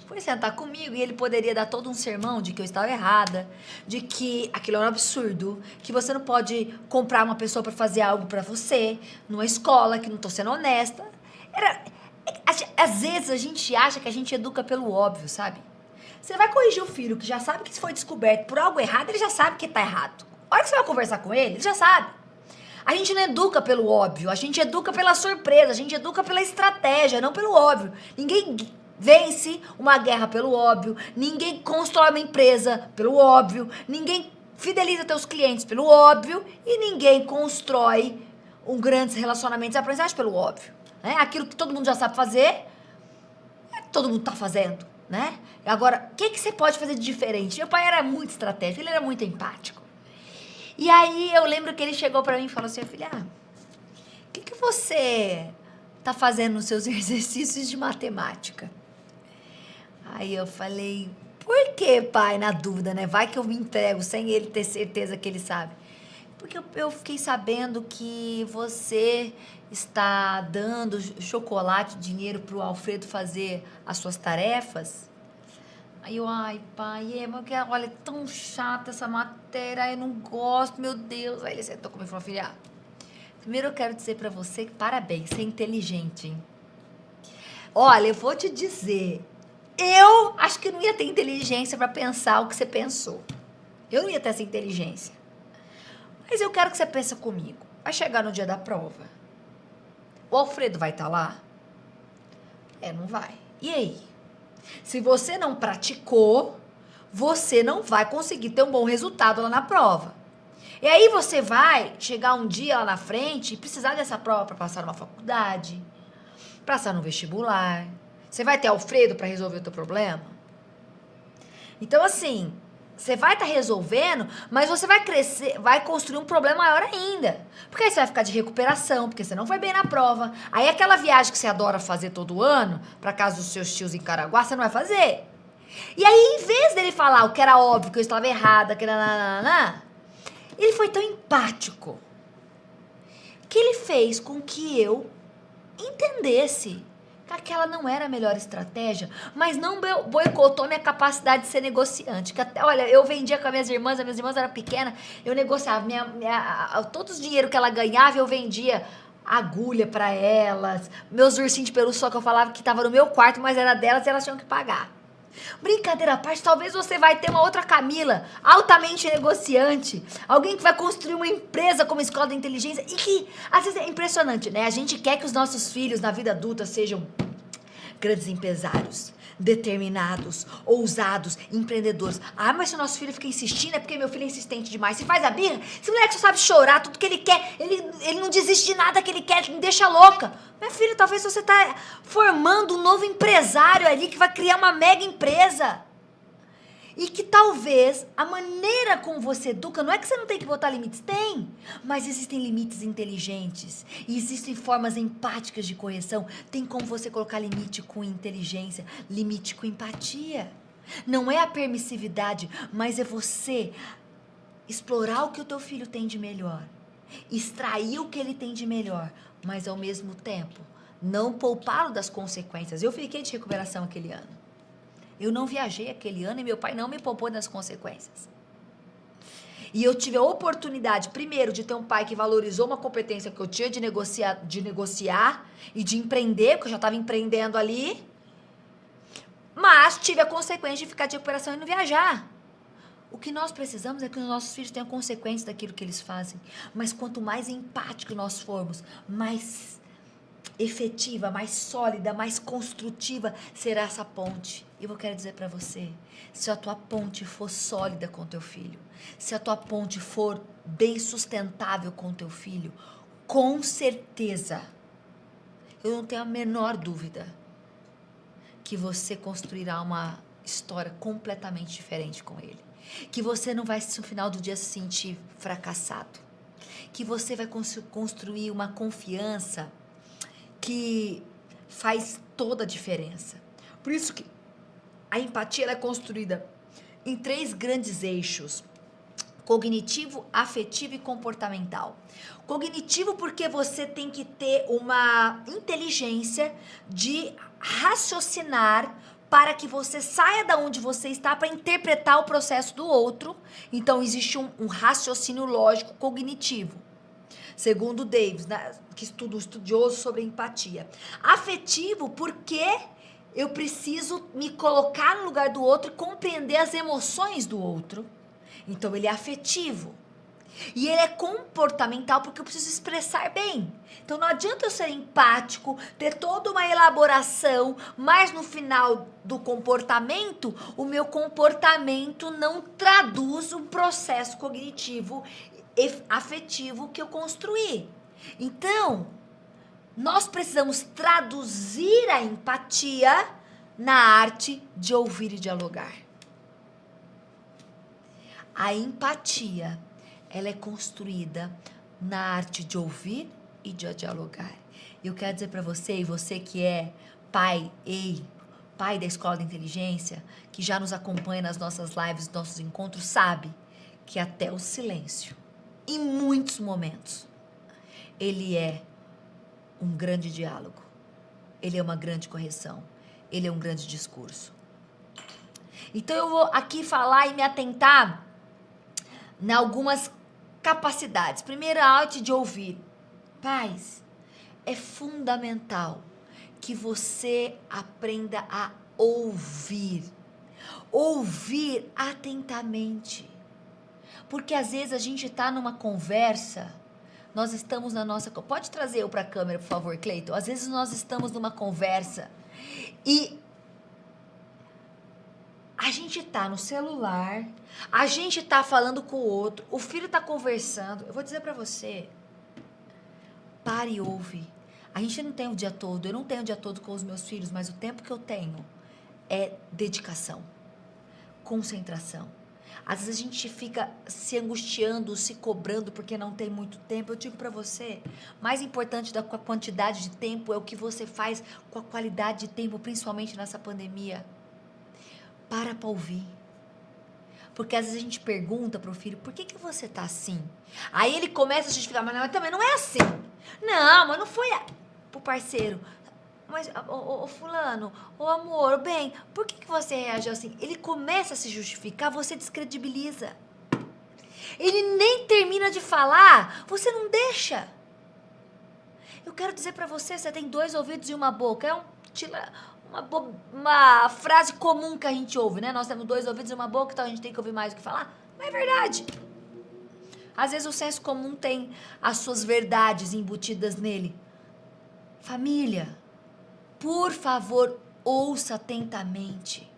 foi sentar comigo e ele poderia dar todo um sermão de que eu estava errada, de que aquilo era um absurdo, que você não pode comprar uma pessoa para fazer algo para você, numa escola, que não estou sendo honesta. Às vezes a gente acha que a gente educa pelo óbvio, sabe? Você vai corrigir o filho que já sabe que se foi descoberto por algo errado, ele já sabe que tá errado. A hora que você vai conversar com ele, ele já sabe. A gente não educa pelo óbvio, a gente educa pela surpresa, a gente educa pela estratégia, não pelo óbvio. Ninguém vence uma guerra pelo óbvio, ninguém constrói uma empresa pelo óbvio, ninguém fideliza teus clientes pelo óbvio e ninguém constrói grandes relacionamentos e aprendizagem pelo óbvio. Né? Aquilo que todo mundo já sabe fazer, todo mundo tá fazendo. Né? Agora, o que você pode fazer de diferente? Meu pai era muito estratégico, ele era muito empático. E aí eu lembro que ele chegou pra mim e falou assim, filha, o que você tá fazendo nos seus exercícios de matemática? Aí eu falei, Por que, pai? Na dúvida, né? Vai que eu me entrego sem ele ter certeza que ele sabe. Porque eu fiquei sabendo que você está dando chocolate, dinheiro pro Alfredo fazer as suas tarefas. Aí eu, ai, pai, mas olha, é tão chata essa matéria, eu não gosto, meu Deus. Aí ele sentou comigo e falou, filha, primeiro eu quero dizer pra você que parabéns, você é inteligente, hein? Olha, eu vou te dizer, eu acho que não ia ter inteligência pra pensar o que você pensou. Eu não ia ter essa inteligência. Mas eu quero que você pense comigo. Vai chegar no dia da prova. O Alfredo vai estar lá? Não vai. E aí? Se você não praticou, você não vai conseguir ter um bom resultado lá na prova. E aí você vai chegar um dia lá na frente e precisar dessa prova para passar numa faculdade, passar no vestibular. Você vai ter Alfredo para resolver o teu problema? Então, assim, você vai estar resolvendo, mas você vai crescer, vai construir um problema maior ainda. Porque aí você vai ficar de recuperação, porque você não foi bem na prova. Aí aquela viagem que você adora fazer todo ano, pra casa dos seus tios em Caraguá, você não vai fazer. E aí, em vez dele falar o que era óbvio, que eu estava errada, que nananana, ele foi tão empático que ele fez com que eu entendesse que aquela não era a melhor estratégia, mas não boicotou minha capacidade de ser negociante. Que até, olha, eu vendia com as minhas irmãs eram pequenas, eu negociava, todo o dinheiro que ela ganhava, eu vendia agulha para elas, meus ursinhos de pelúcia, só que eu falava que estava no meu quarto, mas era delas e elas tinham que pagar. Brincadeira à parte, talvez você vai ter uma outra Camila, altamente negociante, alguém que vai construir uma empresa como Escola da Inteligência e que, às vezes, é impressionante, né? A gente quer que os nossos filhos na vida adulta sejam grandes empresários, determinados, ousados, empreendedores. Ah, mas se o nosso filho fica insistindo é porque meu filho é insistente demais. Se faz a birra, esse moleque só sabe chorar, tudo que ele quer, ele não desiste de nada que ele quer, me deixa louca. Minha filha, talvez você tá formando um novo empresário ali que vai criar uma mega empresa. E que talvez a maneira como você educa, não é que você não tem que botar limites, tem, mas existem limites inteligentes e existem formas empáticas de correção. Tem como você colocar limite com inteligência, limite com empatia. Não é a permissividade, mas é você explorar o que o teu filho tem de melhor, extrair o que ele tem de melhor, mas ao mesmo tempo não poupá-lo das consequências. Eu fiquei de recuperação aquele ano. Eu não viajei aquele ano e meu pai não me poupou das consequências. E eu tive a oportunidade, primeiro, de ter um pai que valorizou uma competência que eu tinha de negociar e de empreender, porque eu já estava empreendendo ali. Mas tive a consequência de ficar de recuperação e não viajar. O que nós precisamos é que os nossos filhos tenham consequências daquilo que eles fazem. Mas quanto mais empático nós formos, mais efetiva, mais sólida, mais construtiva será essa ponte. E eu quero dizer para você, se a tua ponte for sólida com teu filho, se a tua ponte for bem sustentável com teu filho, com certeza, eu não tenho a menor dúvida que você construirá uma história completamente diferente com ele. Que você não vai, no final do dia, se sentir fracassado. Que você vai construir uma confiança que faz toda a diferença. Por isso que a empatia ela é construída em 3 grandes eixos: cognitivo, afetivo e comportamental. Cognitivo porque você tem que ter uma inteligência de raciocinar para que você saia da onde você está para interpretar o processo do outro. Então existe um raciocínio lógico cognitivo. Segundo Davis, né, que estudioso sobre empatia. Afetivo, porque eu preciso me colocar no lugar do outro e compreender as emoções do outro. Então, ele é afetivo. E ele é comportamental, porque eu preciso expressar bem. Então, não adianta eu ser empático, ter toda uma elaboração, mas no final do comportamento, o meu comportamento não traduz um processo cognitivo afetivo que eu construí. Então, nós precisamos traduzir a empatia na arte de ouvir e dialogar. A empatia, ela é construída na arte de ouvir e de dialogar. Eu quero dizer para você, e você que é pai, ei, pai da Escola da Inteligência, que já nos acompanha nas nossas lives, nos nossos encontros, sabe que até o silêncio, em muitos momentos, ele é um grande diálogo, ele é uma grande correção, ele é um grande discurso. Então eu vou aqui falar e me atentar em algumas capacidades. Primeiro, a arte de ouvir. Pais, é fundamental que você aprenda a ouvir. Ouvir atentamente. Porque às vezes a gente está numa conversa, nós estamos na nossa... Pode trazer eu para a câmera, por favor, Cleiton? Às vezes nós estamos numa conversa e a gente tá no celular, a gente tá falando com o outro, o filho tá conversando. Eu vou dizer para você, pare e ouve. A gente não tem o dia todo, eu não tenho o dia todo com os meus filhos, mas o tempo que eu tenho é dedicação, concentração. Às vezes a gente fica se angustiando, se cobrando porque não tem muito tempo. Eu digo para você, mais importante da quantidade de tempo é o que você faz com a qualidade de tempo, principalmente nessa pandemia. Para ouvir. Porque às vezes a gente pergunta pro filho, por que você tá assim? Aí ele começa a justificar, mas também não é assim. Não, mas não foi pro parceiro. Mas, ô fulano, ô amor, ô bem, por que você reagiu assim? Ele começa a se justificar, você descredibiliza. Ele nem termina de falar, você não deixa. Eu quero dizer pra você, você tem 2 ouvidos e uma boca. É uma frase comum que a gente ouve, né? Nós temos 2 ouvidos e uma boca, então a gente tem que ouvir mais do que falar. Mas é verdade. Às vezes o senso comum tem as suas verdades embutidas nele. Família, por favor, ouça atentamente.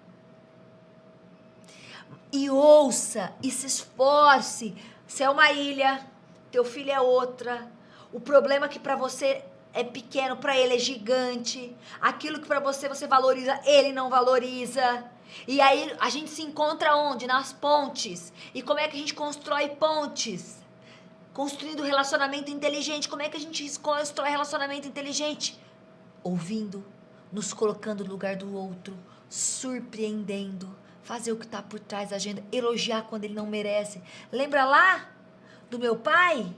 E ouça e se esforce. Você é uma ilha, teu filho é outra. O problema é que para você é pequeno, para ele é gigante. Aquilo que para você valoriza, ele não valoriza. E aí a gente se encontra onde? Nas pontes. E como é que a gente constrói pontes? Construindo relacionamento inteligente. Como é que a gente constrói relacionamento inteligente? Ouvindo, nos colocando no lugar do outro, surpreendendo, fazer o que está por trás da agenda, elogiar quando ele não merece. Lembra lá do meu pai?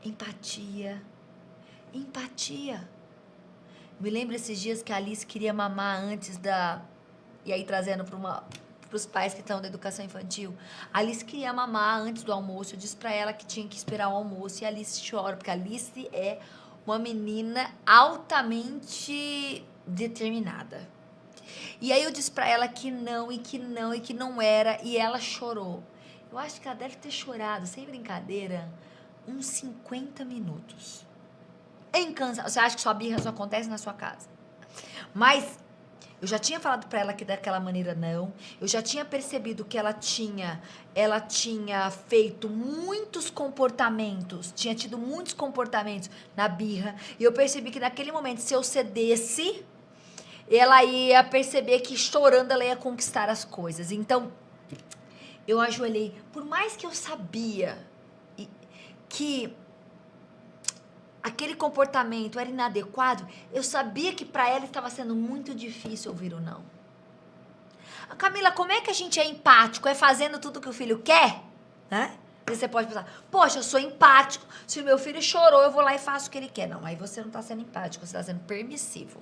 Empatia. Empatia. Me lembro esses dias que a Alice queria mamar antes da... E aí trazendo para os pais que estão da educação infantil. A Alice queria mamar antes do almoço. Eu disse para ela que tinha que esperar o almoço. E a Alice chora, porque a Alice é uma menina altamente determinada. E aí eu disse para ela que não, e que não, e que não era. E ela chorou. Eu acho que ela deve ter chorado, sem brincadeira, uns 50 minutos. Você acha que sua birra só acontece na sua casa? Mas eu já tinha falado para ela que daquela maneira não. Eu já tinha percebido que ela tinha feito muitos comportamentos, tinha tido muitos comportamentos na birra. E eu percebi que naquele momento, se eu cedesse, ela ia perceber que chorando ela ia conquistar as coisas. Então, eu ajoelhei. Por mais que eu sabia que aquele comportamento era inadequado, eu sabia que para ela estava sendo muito difícil ouvir o não. Camila, como é que a gente é empático? É fazendo tudo que o filho quer? Né? E você pode pensar, poxa, eu sou empático. Se o meu filho chorou, eu vou lá e faço o que ele quer. Não, aí você não está sendo empático, você está sendo permissivo.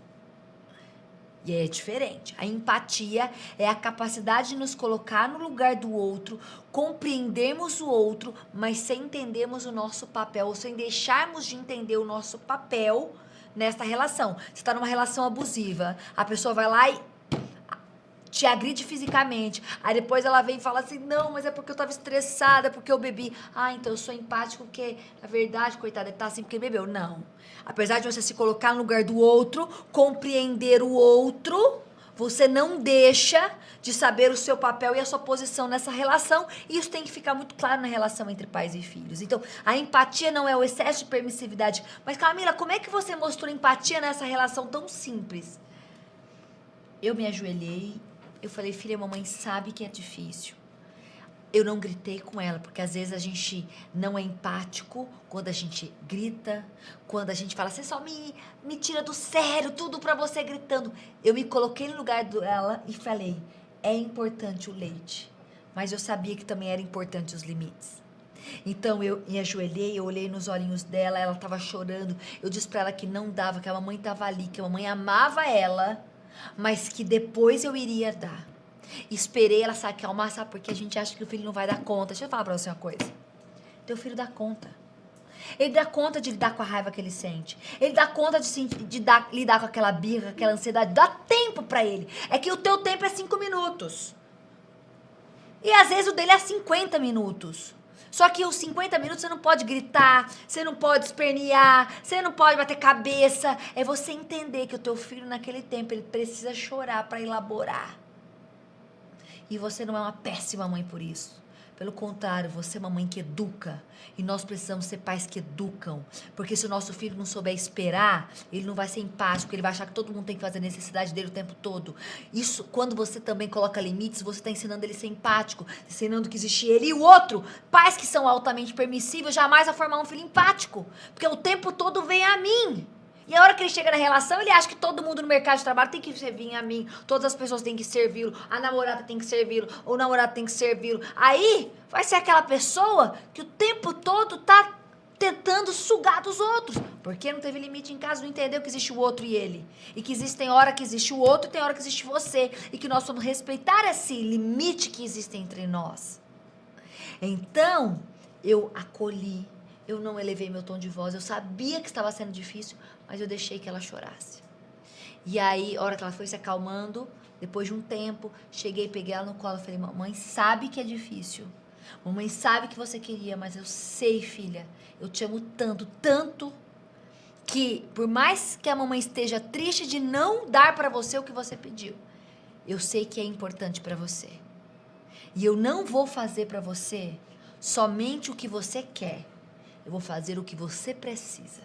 E é diferente. A empatia é a capacidade de nos colocar no lugar do outro, compreendermos o outro, mas sem entendermos o nosso papel, ou sem deixarmos de entender o nosso papel nessa relação. Você está numa relação abusiva, a pessoa vai lá e te agride fisicamente. Aí depois ela vem e fala assim, não, mas é porque eu estava estressada, porque eu bebi. Ah, então eu sou empático porque, na verdade, coitada, ele tá assim porque bebeu. Não. Apesar de você se colocar no lugar do outro, compreender o outro, você não deixa de saber o seu papel e a sua posição nessa relação. E isso tem que ficar muito claro na relação entre pais e filhos. Então, a empatia não é o excesso de permissividade. Mas, Camila, como é que você mostrou empatia nessa relação tão simples? Eu me ajoelhei. Eu falei, filha, mamãe sabe que é difícil. Eu não gritei com ela, porque às vezes a gente não é empático quando a gente grita, quando a gente fala, você só me tira do sério, tudo pra você gritando. Eu me coloquei no lugar dela e falei, é importante o leite, mas eu sabia que também era importante os limites. Então eu me ajoelhei, eu olhei nos olhinhos dela, ela tava chorando, eu disse pra ela que não dava, que a mamãe tava ali, que a mamãe amava ela, mas que depois eu iria dar. Esperei ela se acalmar, sabe? Porque a gente acha que o filho não vai dar conta. Deixa eu falar pra você uma coisa. Teu filho dá conta. Ele dá conta de lidar com a raiva que ele sente. Ele dá conta de lidar com aquela birra, aquela ansiedade. Dá tempo pra ele. É que o teu tempo é 5 minutos. E às vezes o dele é 50 minutos. Só que os 50 minutos você não pode gritar, você não pode espernear, você não pode bater cabeça. É você entender que o teu filho naquele tempo ele precisa chorar pra elaborar. E você não é uma péssima mãe por isso. Pelo contrário, você é uma mãe que educa. E nós precisamos ser pais que educam. Porque se o nosso filho não souber esperar, ele não vai ser empático, ele vai achar que todo mundo tem que fazer a necessidade dele o tempo todo. Isso, quando você também coloca limites, você está ensinando ele a ser empático, ensinando que existe ele e o outro. Pais que são altamente permissivos jamais vão formar um filho empático. Porque o tempo todo vem a mim. E a hora que ele chega na relação, ele acha que todo mundo no mercado de trabalho tem que servir a mim, todas as pessoas têm que servi-lo, a namorada tem que servi-lo, o namorado tem que servi-lo. Aí vai ser aquela pessoa que o tempo todo tá tentando sugar dos outros. Porque não teve limite em casa, não entendeu que existe o outro e ele. E que tem hora que existe o outro e tem hora que existe você. E que nós vamos respeitar esse limite que existe entre nós. Então, eu acolhi. Eu não elevei meu tom de voz, eu sabia que estava sendo difícil, mas eu deixei que ela chorasse. E aí, a hora que ela foi se acalmando, depois de um tempo, cheguei, peguei ela no colo e falei, mamãe sabe que é difícil. Mamãe sabe que você queria, mas eu sei, filha, eu te amo tanto, tanto, que por mais que a mamãe esteja triste de não dar para você o que você pediu, eu sei que é importante para você. E eu não vou fazer para você somente o que você quer. Eu vou fazer o que você precisa.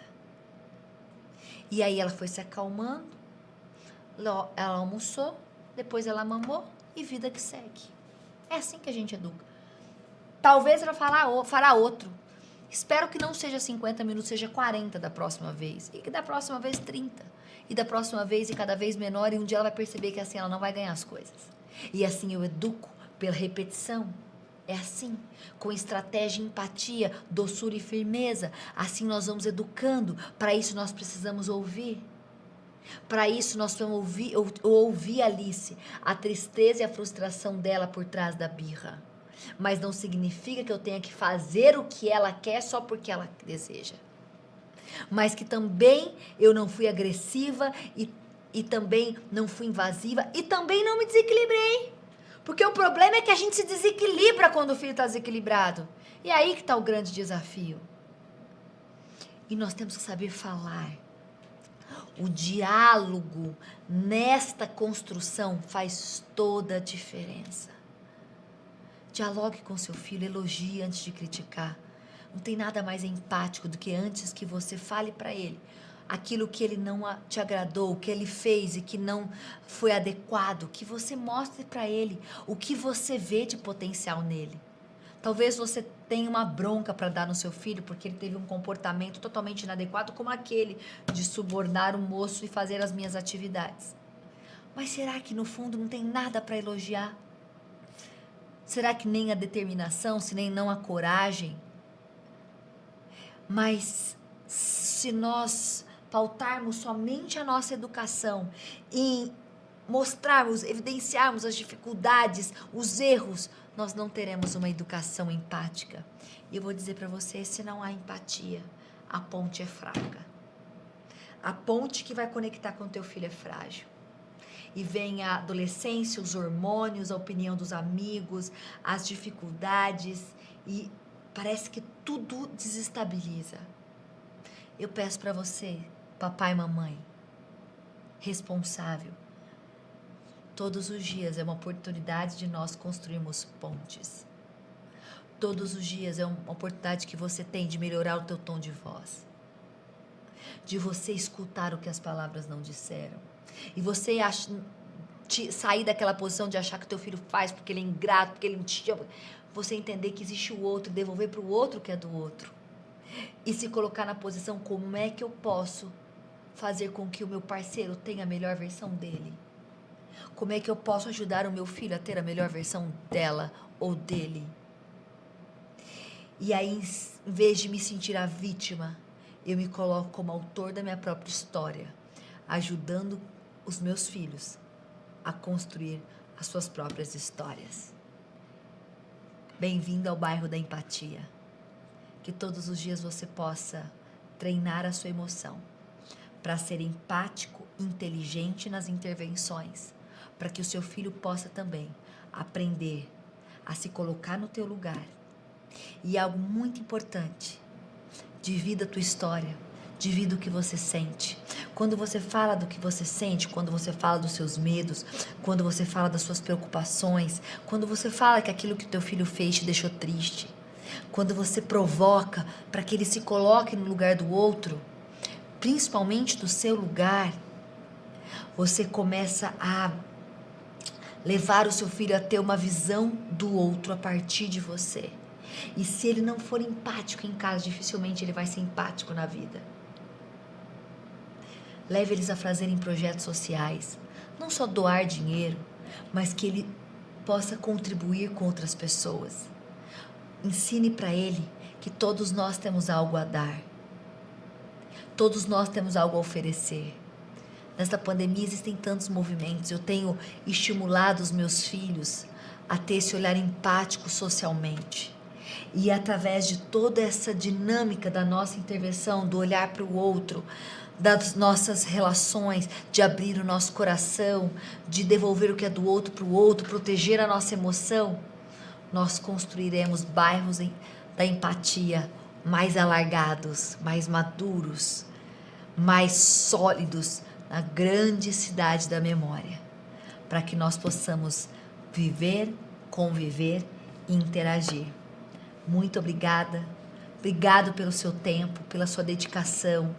E aí ela foi se acalmando, ela almoçou, depois ela mamou e vida que segue. É assim que a gente educa. Talvez ela fará outro. Espero que não seja 50 minutos, seja 40 da próxima vez. E que da próxima vez 30. E da próxima vez e cada vez menor. E um dia ela vai perceber que assim ela não vai ganhar as coisas. E assim eu educo pela repetição. É assim, com estratégia, empatia, doçura e firmeza. Assim nós vamos educando. Para isso nós precisamos ouvir. Para isso nós vamos ouvir Alice, a tristeza e a frustração dela por trás da birra. Mas não significa que eu tenha que fazer o que ela quer só porque ela deseja. Mas que também eu não fui agressiva e também não fui invasiva e também não me desequilibrei. Porque o problema é que a gente se desequilibra quando o filho está desequilibrado. E aí que está o grande desafio. E nós temos que saber falar. O diálogo nesta construção faz toda a diferença. Dialogue com seu filho, elogie antes de criticar. Não tem nada mais empático do que antes que você fale para ele aquilo que ele não te agradou, o que ele fez e que não foi adequado, que você mostre para ele o que você vê de potencial nele. Talvez você tenha uma bronca para dar no seu filho porque ele teve um comportamento totalmente inadequado, como aquele de subornar um moço e fazer as minhas atividades. Mas será que no fundo não tem nada para elogiar? Será que nem a determinação, se nem não a coragem? Mas se nós pautarmos somente a nossa educação em mostrarmos, evidenciarmos as dificuldades, os erros, nós não teremos uma educação empática. E eu vou dizer para você, se não há empatia, a ponte é fraca. A ponte que vai conectar com o teu filho é frágil. E vem a adolescência, os hormônios, a opinião dos amigos, as dificuldades e parece que tudo desestabiliza. Eu peço para você, papai e mamãe, responsável, todos os dias é uma oportunidade de nós construirmos pontes. Todos os dias é uma oportunidade que você tem de melhorar o teu tom de voz. De você escutar o que as palavras não disseram. E você sair daquela posição de achar que teu filho faz porque ele é ingrato, porque ele não te ama. Você entender que existe o outro, devolver para o outro o que é do outro. E se colocar na posição, como é que eu posso fazer com que o meu parceiro tenha a melhor versão dele? Como é que eu posso ajudar o meu filho a ter a melhor versão dela ou dele? E aí, em vez de me sentir a vítima, eu me coloco como autor da minha própria história, ajudando os meus filhos a construir as suas próprias histórias. Bem-vindo ao bairro da empatia. Que todos os dias você possa treinar a sua emoção para ser empático, inteligente nas intervenções, para que o seu filho possa também aprender a se colocar no teu lugar. E algo muito importante, divida a tua história, divida o que você sente. Quando você fala do que você sente, quando você fala dos seus medos, quando você fala das suas preocupações, quando você fala que aquilo que teu filho fez te deixou triste, quando você provoca para que ele se coloque no lugar do outro, principalmente do seu lugar, você começa a levar o seu filho a ter uma visão do outro a partir de você. E se ele não for empático em casa, dificilmente ele vai ser empático na vida. Leve eles a fazerem projetos sociais, não só doar dinheiro, mas que ele possa contribuir com outras pessoas. Ensine para ele que todos nós temos algo a dar. Todos nós temos algo a oferecer. Nesta pandemia existem tantos movimentos. Eu tenho estimulado os meus filhos a ter esse olhar empático socialmente. E através de toda essa dinâmica da nossa intervenção, do olhar para o outro, das nossas relações, de abrir o nosso coração, de devolver o que é do outro para o outro, proteger a nossa emoção, nós construiremos bairros da empatia mais alargados, mais maduros, mais sólidos na grande cidade da memória, para que nós possamos viver, conviver e interagir. Muito obrigada, obrigado pelo seu tempo, pela sua dedicação,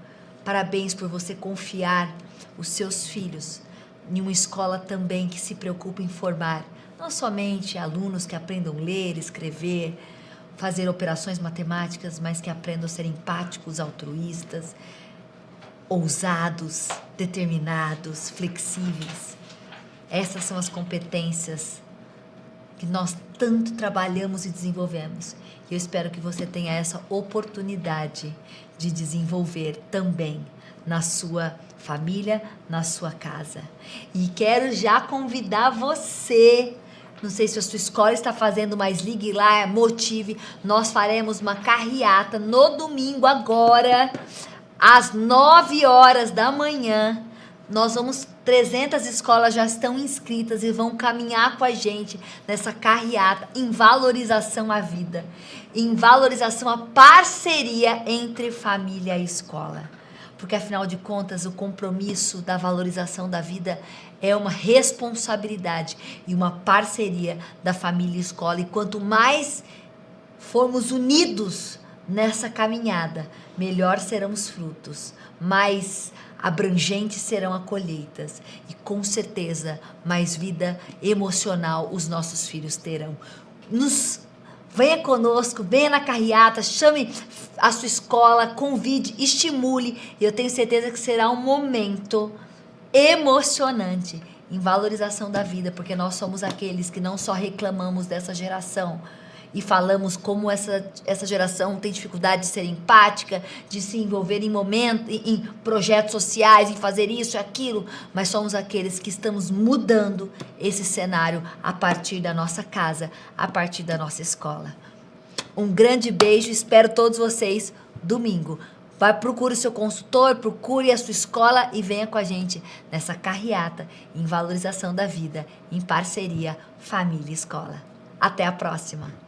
parabéns por você confiar os seus filhos em uma escola também que se preocupa em formar não somente alunos que aprendam a ler, escrever, fazer operações matemáticas, mas que aprendam a ser empáticos, altruístas, ousados, determinados, flexíveis. Essas são as competências que nós tanto trabalhamos e desenvolvemos. E eu espero que você tenha essa oportunidade de desenvolver também na sua família, na sua casa. E quero já convidar você, não sei se a sua escola está fazendo, mas ligue lá, motive. Nós faremos uma carreata no domingo agora, às 9 horas da manhã. Nós vamos, 300 escolas já estão inscritas e vão caminhar com a gente nessa carreata em valorização à vida, em valorização à parceria entre família e escola. Porque, afinal de contas, o compromisso da valorização da vida é uma responsabilidade e uma parceria da família e escola. E quanto mais formos unidos nessa caminhada, melhor serão os frutos, mais abrangentes serão as colheitas e, com certeza, mais vida emocional os nossos filhos terão. Venha conosco, venha na carreata, chame a sua escola, convide, estimule. E eu tenho certeza que será um momento emocionante em valorização da vida, porque nós somos aqueles que não só reclamamos dessa geração e falamos como essa geração tem dificuldade de ser empática, de se envolver em projetos sociais, em fazer isso e aquilo, mas somos aqueles que estamos mudando esse cenário a partir da nossa casa, a partir da nossa escola. Um grande beijo, espero todos vocês domingo. Procure o seu consultor, procure a sua escola e venha com a gente nessa carreata em valorização da vida, em parceria família e escola. Até a próxima!